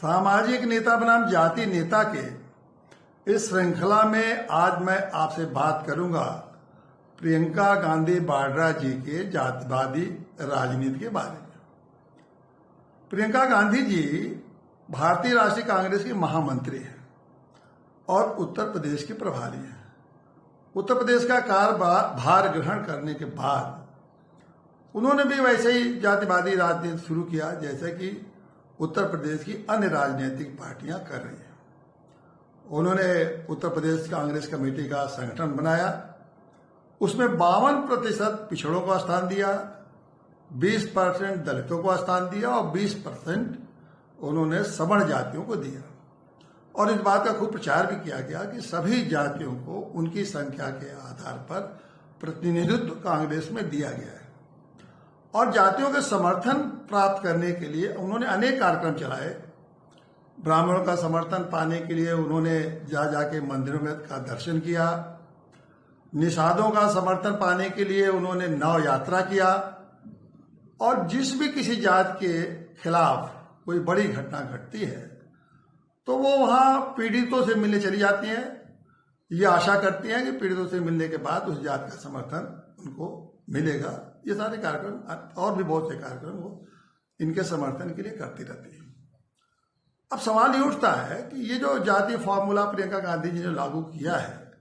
सामाजिक नेता बनाम जाति नेता के इस श्रृंखला में आज मैं आपसे बात करूंगा प्रियंका गांधी वाड्रा जी के जातिवादी राजनीति के बारे में। प्रियंका गांधी जी भारतीय राष्ट्रीय कांग्रेस की महामंत्री हैं और उत्तर प्रदेश की प्रभारी हैं। उत्तर प्रदेश का कार्यभार ग्रहण करने के बाद उन्होंने भी वैसे ही जातिवादी राजनीति शुरू किया जैसे कि उत्तर प्रदेश की अन्य राजनीतिक पार्टियां कर रही हैं। उन्होंने उत्तर प्रदेश कांग्रेस कमेटी का संगठन बनाया, उसमें 52% पिछड़ों को स्थान दिया, 20% दलितों को स्थान दिया और 20% उन्होंने सवर्ण जातियों को दिया। और इस बात का खूब प्रचार भी किया गया कि सभी जातियों को उनकी संख्या के आधार पर प्रतिनिधित्व कांग्रेस में दिया गया है। और जातियों के समर्थन प्राप्त करने के लिए उन्होंने अनेक कार्यक्रम चलाए। ब्राह्मणों का समर्थन पाने के लिए उन्होंने जाके मंदिरों में का दर्शन किया। निषादों का समर्थन पाने के लिए उन्होंने नव यात्रा किया। और जिस भी किसी जात के खिलाफ कोई बड़ी घटना घटती है तो वो वहां पीड़ितों से मिलने चली जाती हैं। ये आशा करती हैं कि पीड़ितों से मिलने के बाद उस जात का समर्थन उनको मिलेगा। ये सारे कार्यक्रम और भी बहुत से कार्यक्रम वो इनके समर्थन के लिए करती रहती है। अब सवाल ये उठता है कि ये जो जातीय फॉर्मूला प्रियंका गांधी जी ने लागू किया है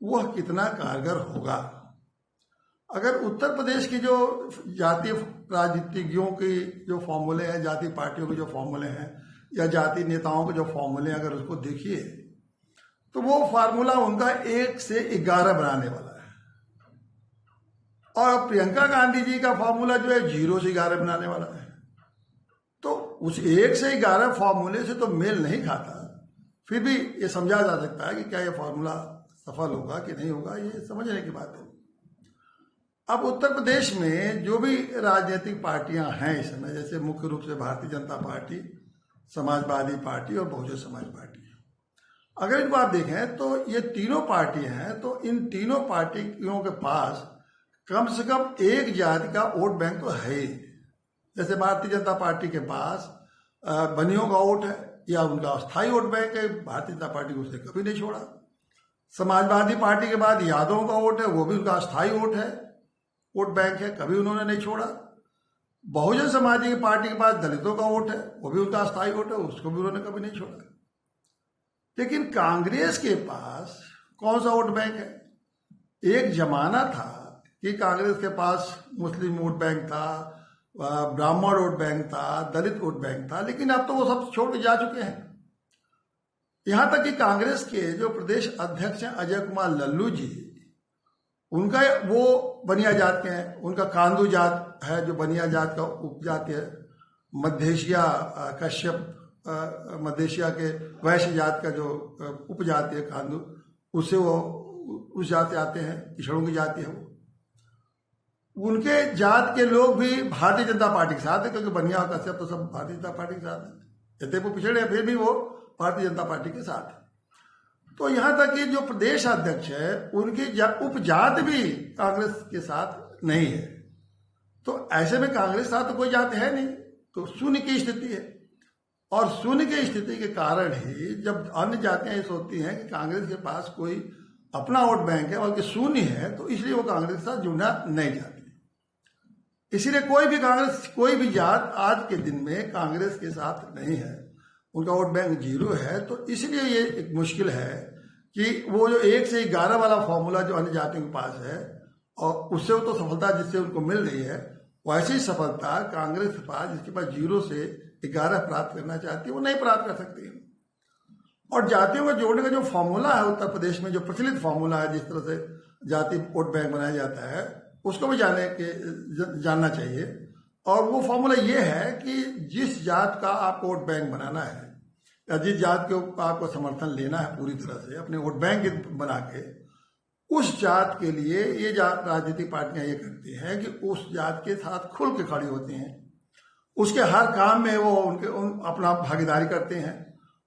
वह कितना कारगर होगा। अगर उत्तर प्रदेश की जो जातीय राजनीतिज्ञों की जो फॉर्मूले हैं, जातीय पार्टियों के जो फॉर्मूले हैं या जातीय नेताओं के जो फॉर्मूले अगर उसको देखिए तो वो फार्मूला उनका 1 से 11 बनाने वाला है। और प्रियंका गांधी जी का फॉर्मूला जो है 0 से 11 बनाने वाला है। तो उस 1 से 11 फॉर्मूले से तो मेल नहीं खाता। फिर भी ये समझा जा सकता है कि क्या ये फॉर्मूला सफल होगा कि नहीं होगा, ये समझने की बात है। अब उत्तर प्रदेश में जो भी राजनीतिक पार्टियां हैं इस समय, जैसे मुख्य रूप से भारतीय जनता पार्टी, समाजवादी पार्टी और बहुजन समाज पार्टी, अगर इनको आप देखें तो ये तीनों पार्टियां हैं। तो इन तीनों पार्टियों के पास कम से कम एक जाति का वोट बैंक तो है ही। जैसे भारतीय जनता पार्टी के पास बनियों का वोट है या उनका अस्थायी वोट बैंक है, भारतीय जनता पार्टी को उसने कभी नहीं छोड़ा। समाजवादी पार्टी के बाद यादवों का वोट है, वो भी उनका अस्थायी वोट है, वोट बैंक है, कभी उन्होंने नहीं छोड़ा। बहुजन समाज पार्टी के पास दलितों का वोट है, वो भी उनका अस्थायी वोट है, उसको भी उन्होंने कभी नहीं छोड़ा। लेकिन कांग्रेस के पास कौन सा वोट बैंक है? एक जमाना था कि कांग्रेस के पास मुस्लिम वोट बैंक था, ब्राह्मण वोट बैंक था, दलित वोट बैंक था, लेकिन अब तो वो सब छोड़ के जा चुके हैं। यहां तक कि कांग्रेस के जो प्रदेश अध्यक्ष हैं अजय कुमार लल्लू जी, उनका वो बनिया जात के हैं, उनका कांदू जात है जो बनिया जात का उपजाति है। मध्येशिया कश्यप मध्येशिया के वैश्य जात का जो उपजाति है कांदू, उससे वो उस जात से आते हैं, पिछड़ों की जाति है वो। उनके जात के लोग भी भारतीय जनता पार्टी के साथ है, क्योंकि बनिया और कश्यप तो सब भारतीय जनता पार्टी के साथ है। यद्यपि वो पिछड़े हैं फिर भी वो भारतीय जनता पार्टी के साथ है। तो यहां तक कि जो प्रदेश अध्यक्ष है उनकी उपजात भी कांग्रेस के साथ नहीं है। तो ऐसे में कांग्रेस के साथ तो कोई जात है नहीं, तो शून्य की स्थिति है। और शून्य की स्थिति के कारण ही जब अन्य जातियां ये सोचती हैं कि कांग्रेस के पास कोई अपना वोट बैंक है बल्कि शून्य है, तो इसलिए वो कांग्रेस के साथ जुड़ना नहीं चाहती। इसीलिए कोई भी जात आज के दिन में कांग्रेस के साथ नहीं है, उनका वोट बैंक 0 है। तो इसलिए ये एक मुश्किल है कि वो जो 1 से 11 वाला फॉर्मूला जो अन्य जातियों के पास है और उससे तो सफलता जिससे उनको मिल रही है, वैसी ही सफलता कांग्रेस के पास जिसके पास 0 से 11 प्राप्त करना चाहती है वो नहीं प्राप्त कर सकती। और जातियों को जोड़ने का जो फॉर्मूला है उत्तर प्रदेश में, जो प्रचलित फॉर्मूला है, जिस तरह से जाति वोट बैंक बनाया जाता है, उसको भी जानना चाहिए। और वो फॉर्मूला ये है कि जिस जात का आपको वोट बैंक बनाना है या जिस जात के आपको समर्थन लेना है पूरी तरह से अपने वोट बैंक बना के, उस जात के लिए ये राजनीतिक पार्टियां ये करती हैं कि उस जात के साथ खुल के खड़ी होती हैं, उसके हर काम में वो अपना भागीदारी करते हैं,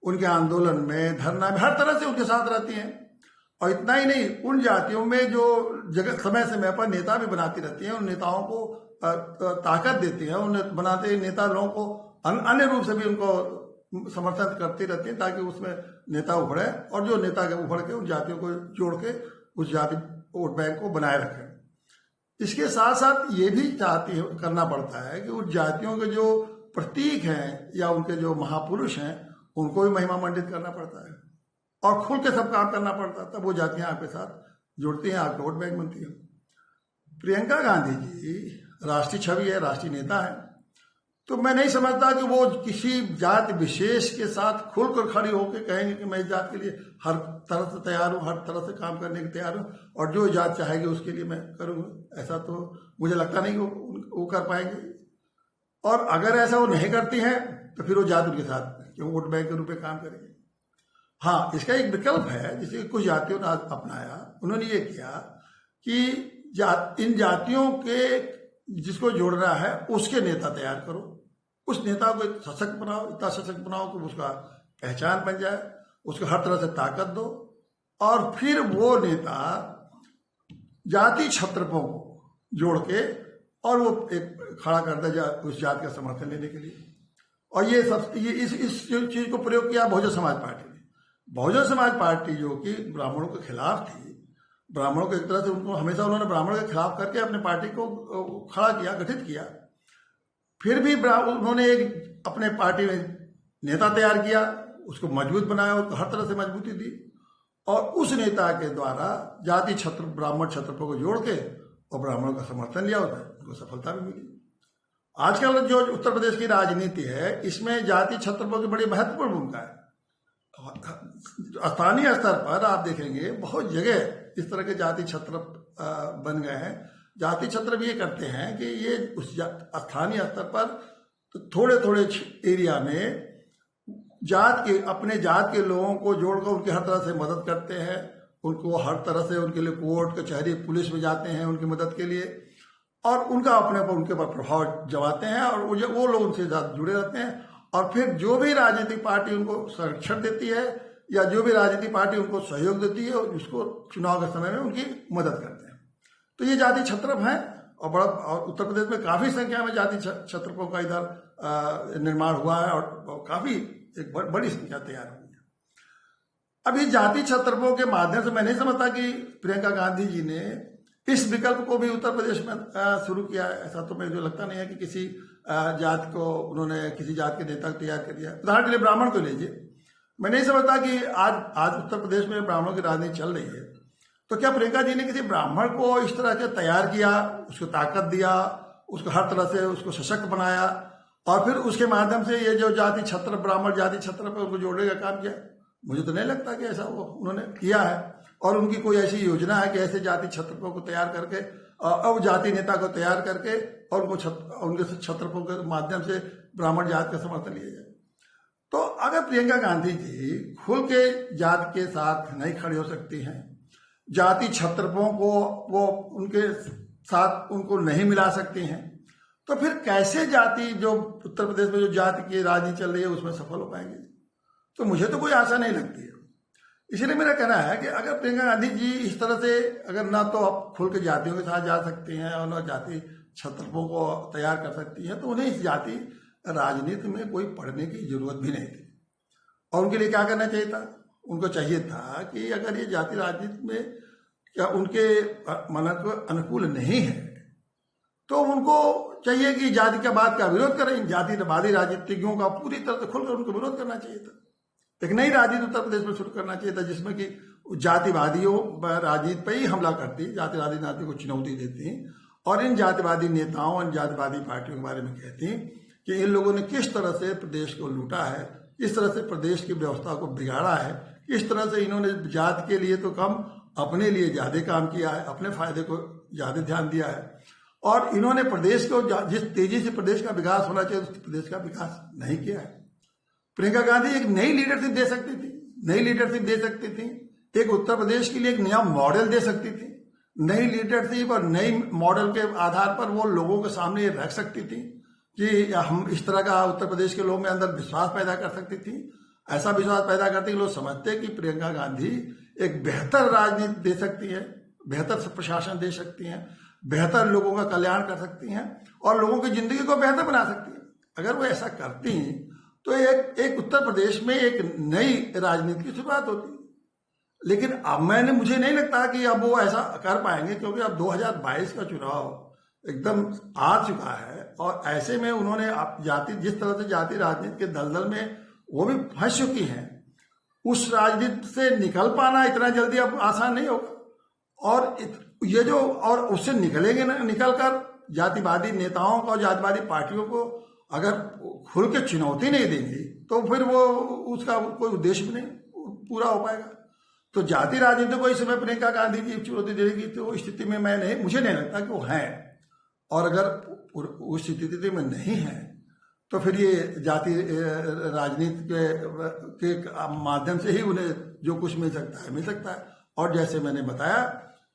उनके आंदोलन में, धरना में, हर तरह से उनके साथ रहती हैं। और इतना ही नहीं, उन जातियों में जो जगह समय समय पर नेता भी बनाती रहती हैं, उन नेताओं को ताकत देती हैं, उन बनाते नेता लोगों को अन्य रूप से भी उनको समर्थन करती रहती हैं ताकि उसमें नेता उभरे, और जो नेता के उभर के उन जातियों को जोड़ के उस जाति वोट बैंक को बनाए रखें। इसके साथ साथ ये भी करना पड़ता है कि उन जातियों के जो प्रतीक हैं या उनके जो महापुरुष हैं उनको भी महिमा मंडित करना पड़ता है और खुल के सब काम करना पड़ता है, तब वो जातियां आपके साथ जुड़ती हैं, आपके वोट बैंक बनती हैं। प्रियंका गांधी जी राष्ट्रीय छवि है, राष्ट्रीय नेता है, तो मैं नहीं समझता कि वो किसी जाति विशेष के साथ खुलकर खड़ी होकर कहेंगे कि मैं इस जात के लिए हर तरह से तैयार हूँ, हर तरह से काम करने के तैयार हूँ और जो जात चाहेगी उसके लिए मैं करूँगा। ऐसा तो मुझे लगता नहीं कि वो कर पाएंगे, और अगर ऐसा वो नहीं करती हैं तो फिर वो जात उनके साथ क्यों वोट बैंक के रूप में काम करेंगे। हाँ, इसका एक विकल्प है जिसे कुछ जातियों ने अपनाया। उन्होंने ये किया कि इन जातियों के जिसको जोड़ना है उसके नेता तैयार करो, उस नेता को सशक्त बनाओ, इतना सशक्त बनाओ कि उसका पहचान बन जाए, उसको हर तरह से ताकत दो, और फिर वो नेता जाति छत्रपों को जोड़ के और वो एक खड़ा कर दे उस जात का समर्थन लेने के लिए। और ये इस चीज को प्रयोग किया बहुजन समाज पार्टी ने। बहुजन समाज पार्टी जो कि ब्राह्मणों के खिलाफ थी, ब्राह्मणों को एक तरह से उनको हमेशा उन्होंने ब्राह्मणों के खिलाफ करके अपने पार्टी को खड़ा किया, गठित किया, फिर भी उन्होंने एक अपने पार्टी में नेता तैयार किया, उसको मजबूत बनाया, उसको हर तरह से मजबूती दी, और उस नेता के द्वारा जाति छत्र ब्राह्मण छत्रपों को जोड़ के और ब्राह्मणों का समर्थन लिया, उनको सफलता भी मिली। आजकल जो उत्तर प्रदेश की राजनीति है इसमें जाति छत्रपों की बड़ी महत्वपूर्ण भूमिका है। स्थानीय स्तर पर आप देखेंगे बहुत जगह इस तरह के जाति छत्र बन गए हैं। जाति छत्र भी ये करते हैं कि ये उस स्थानीय स्तर पर तो थोड़े थोड़े एरिया में अपने जात के लोगों को जोड़कर उनकी हर तरह से मदद करते हैं, उनको हर तरह से उनके लिए कोर्ट कचहरी पुलिस में जाते हैं उनकी मदद के लिए, और उनका उनके पर प्रभाव जमाते हैं, और वो लोग उनसे ज़्यादा जुड़े रहते हैं। और फिर जो भी राजनीतिक पार्टी उनको संरक्षण देती है या जो भी राजनीतिक पार्टी उनको सहयोग देती है उसको चुनाव के समय में उनकी मदद करते हैं। तो ये जाति छत्रप हैं, और उत्तर प्रदेश में काफ़ी संख्या में जाति छत्रपों का इधर निर्माण हुआ है और काफ़ी एक बड़ी संख्या तैयार हुई है। अब ये जाति छत्रपों के माध्यम से मैं नहीं समझता कि प्रियंका गांधी जी ने इस विकल्प को भी उत्तर प्रदेश में शुरू किया है। ऐसा तो मुझे लगता नहीं है कि किसी जात को उन्होंने किसी जात के नेता तैयार कर दिया। उदाहरण के लिए ब्राह्मण को लीजिए, मैं नहीं समझता कि आज उत्तर प्रदेश में ब्राह्मणों की राजनीति चल रही है, तो क्या प्रियंका जी ने किसी ब्राह्मण को इस तरह से तैयार किया, उसको ताकत दिया, उसको हर तरह से उसको सशक्त बनाया, और फिर उसके माध्यम से ये जो जाति छत्र ब्राह्मण जाति छत्र पर उनको जोड़ने का काम किया? मुझे तो नहीं लगता कि ऐसा वो उन्होंने किया है, और उनकी कोई ऐसी योजना है कि ऐसे जाति छत्रपों को तैयार करके अब जाति नेता को तैयार करके और उनके छत्रपों के माध्यम से ब्राह्मण जात का समर्थन लिया जाए। तो अगर प्रियंका गांधी जी खुल के जात के साथ नहीं खड़ी हो सकती हैं, जाति छत्रपों को वो उनके साथ उनको नहीं मिला सकती हैं, तो फिर कैसे जाति जो उत्तर प्रदेश में जो जाति की राजनीति चल रही है उसमें सफल हो पाएंगे? तो मुझे तो कोई आशा नहीं लगती है। इसीलिए मेरा कहना है कि अगर प्रियंका गांधी जी इस तरह से अगर ना तो आप खुल के जातियों के साथ जा सकती हैं और ना जाति छत्रपों को तैयार कर सकती हैं, तो उन्हें इस जाति राजनीति में कोई पढ़ने की जरूरत भी नहीं थी। और उनके लिए क्या करना चाहिए था? उनको चाहिए था कि अगर ये जाति राजनीति में क्या उनके मन को अनुकूल नहीं है तो उनको चाहिए कि जाति के बाद का विरोध करें। जातिवादी राजनीतिज्ञों का पूरी तरह से खुलकर उनको विरोध करना चाहिए था। एक नई राजनीति उत्तर प्रदेश में शुरू करना चाहिए था जिसमें कि जातिवादियों राजनीति पर ही हमला करती, जातिवादी राजनीति को चुनौती देती और इन जातिवादी नेताओं इन जातिवादी पार्टियों के बारे में कहती कि इन लोगों ने किस तरह से प्रदेश को लूटा है, किस तरह से प्रदेश की व्यवस्था को बिगाड़ा है, किस तरह से इन्होंने जात के लिए तो कम अपने लिए ज्यादा काम किया है, अपने फायदे को ज्यादा ध्यान दिया है, और इन्होंने प्रदेश को जिस तेजी से प्रदेश का विकास होना चाहिए उस प्रदेश का विकास नहीं किया है। प्रियंका गांधी एक नई लीडरशिप दे सकती थी, नई लीडरशिप दे सकती थी, एक उत्तर प्रदेश के लिए एक नया मॉडल दे सकती थी, नई लीडरशिप और नई मॉडल के आधार पर वो लोगों के सामने रख सकती थी कि हम इस तरह का उत्तर प्रदेश के लोगों में अंदर विश्वास पैदा कर सकती थी। ऐसा विश्वास पैदा करती कि लोग समझते कि प्रियंका गांधी एक बेहतर राजनीति दे सकती है, बेहतर प्रशासन दे सकती हैं, बेहतर लोगों का कल्याण कर सकती हैं और लोगों की जिंदगी को बेहतर बना सकती हैं। अगर वो ऐसा करती तो तो एक उत्तर प्रदेश में एक नई राजनीति की शुरुआत होती। लेकिन अब मुझे नहीं लगता कि अब वो ऐसा कर पाएंगे, क्योंकि अब 2022 का चुनाव एकदम आ चुका है और ऐसे में उन्होंने जिस तरह से जाति राजनीति के दलदल में वो भी फंस चुकी हैं, उस राजनीति से निकल पाना इतना जल्दी अब आसान नहीं होगा। और उससे निकलेंगे ना, निकल कर जातिवादी नेताओं को, जातिवादी पार्टियों को अगर खुल के चुनौती नहीं देंगी तो फिर वो उसका कोई उद्देश्य भी नहीं पूरा हो पाएगा। तो जाति राजनीति को इस समय प्रियंका गांधी जी चुनौती देगी तो स्थिति में मुझे नहीं लगता कि वो है। और अगर उस स्थिति में नहीं है तो फिर ये जाति राजनीति के माध्यम से ही उन्हें जो कुछ मिल सकता है। और जैसे मैंने बताया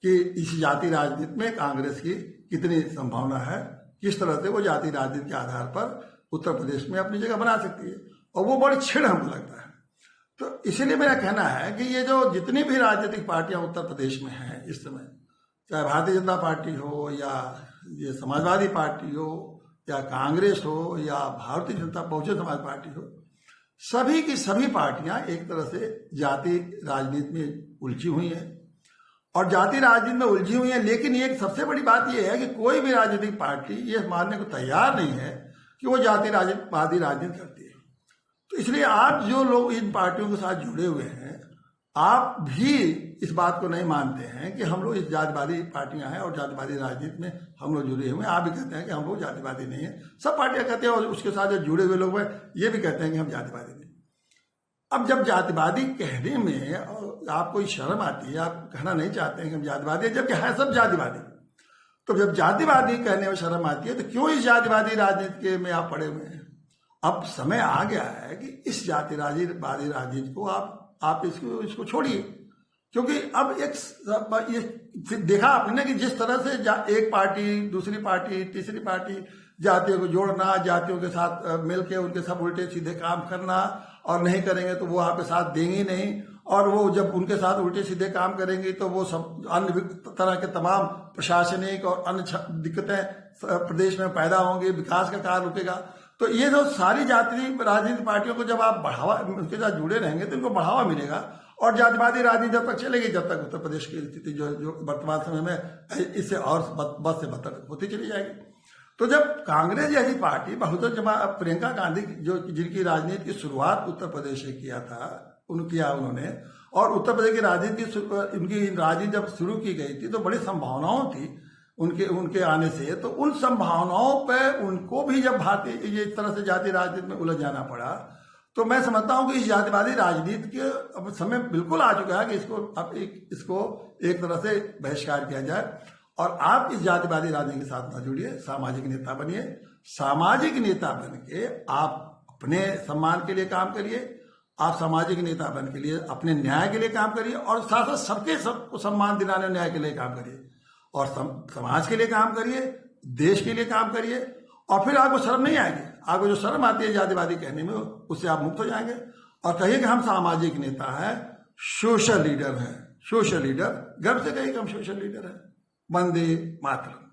कि इस जाति राजनीति में कांग्रेस की कितनी संभावना है, किस तरह से वो जाति राजनीति के आधार पर उत्तर प्रदेश में अपनी जगह बना सकती है, और वो बड़ी छिड़ हमको लगता है। तो इसीलिए मेरा कहना है कि ये जो जितनी भी राजनीतिक पार्टियां उत्तर प्रदेश में हैं इस समय, चाहे भारतीय जनता पार्टी हो या ये समाजवादी पार्टी हो या कांग्रेस हो या भारतीय जनता बहुजन समाज पार्टी हो, सभी की सभी पार्टियां एक तरह से जाति राजनीति में उलझी हुई हैं और जाति राजनीति में उलझी हुई है। लेकिन एक सबसे बड़ी बात यह है कि कोई भी राजनीतिक पार्टी ये मानने को तैयार नहीं है कि वो जाति राजनीति करती है। तो इसलिए आप जो लोग इन पार्टियों के साथ जुड़े हुए हैं, आप भी इस बात को नहीं मानते हैं कि हम लोग इस जातिवादी पार्टियां हैं और जातिवादी राजनीति में हम लोग जुड़े हुए हैं। आप भी कहते हैं कि हम लोग जातिवादी नहीं है, सब पार्टियां कहते हैं और उसके साथ जो जुड़े हुए लोग हैं ये भी कहते हैं कि हम जातिवादी नहीं। अब जब जातिवादी कहने में आपको शर्म आती है, आप कहना नहीं चाहते हैं कि हम जातिवादी हैं, जबकि है सब जातिवादी, तो जब जातिवादी कहने में शर्म आती है तो क्यों इस जातिवादी राजनीति में आप पड़े हुए हैं? अब समय आ गया है कि इस जातिवादी राजनीति को आप इसको छोड़िए, क्योंकि अब ये देखा आपने ना कि जिस तरह से एक पार्टी दूसरी पार्टी तीसरी पार्टी जातियों को जोड़ना, जातियों के साथ मिलकर उनके सब उल्टे सीधे काम करना, और नहीं करेंगे तो वो आपके साथ देंगे नहीं, और वो जब उनके साथ उल्टे सीधे काम करेंगे तो वो सब अन्य तरह के तमाम प्रशासनिक और अन्य दिक्कतें प्रदेश में पैदा होंगी, विकास का कार्य रुकेगा। तो ये जो सारी जाति राजनीतिक पार्टियों को जब आप बढ़ावा उनके साथ जुड़े रहेंगे तो इनको बढ़ावा मिलेगा, और जातिवादी राजनीति जब तक चलेगी, जब तक उत्तर प्रदेश की स्थिति जो वर्तमान समय में इससे और बद से बदतर होती चली जाएगी। तो जब कांग्रेस जैसी पार्टी बहुजन प्रियंका गांधी जिनकी राजनीति की शुरुआत उत्तर प्रदेश से उन्होंने, और उत्तर प्रदेश की राजनीति उनकी राजनीति जब शुरू की गई थी तो बड़ी संभावनाओं थी उनके आने से, तो उन संभावनाओं पर उनको भी जब भारतीय इस तरह से जाति राजनीति में उलझ जाना पड़ा, तो मैं समझता हूं कि इस जातिवादी राजनीति के अब समय बिल्कुल आ चुका है कि इसको एक तरह से बहिष्कार किया जाए, और आप इस जातिवादी राजनीति के साथ न जुड़िए, सामाजिक नेता बनिए। सामाजिक नेता बन के आप अपने सम्मान के लिए काम करिए, आप सामाजिक नेता बन के लिए अपने न्याय के लिए काम करिए, और साथ साथ सबको सम्मान दिलाने न्याय के लिए काम करिए, और समाज के लिए काम करिए, देश के लिए काम करिए, और फिर आपको शर्म नहीं आएगी। आपको जो शर्म आती है जातिवादी कहने में, उससे आप मुक्त हो जाएंगे और कहिए कि हम सामाजिक नेता हैं, सोशल लीडर हैं, सोशल लीडर, गर्व से कहिए कि हम सोशल लीडर हैं। वंदे मातरम।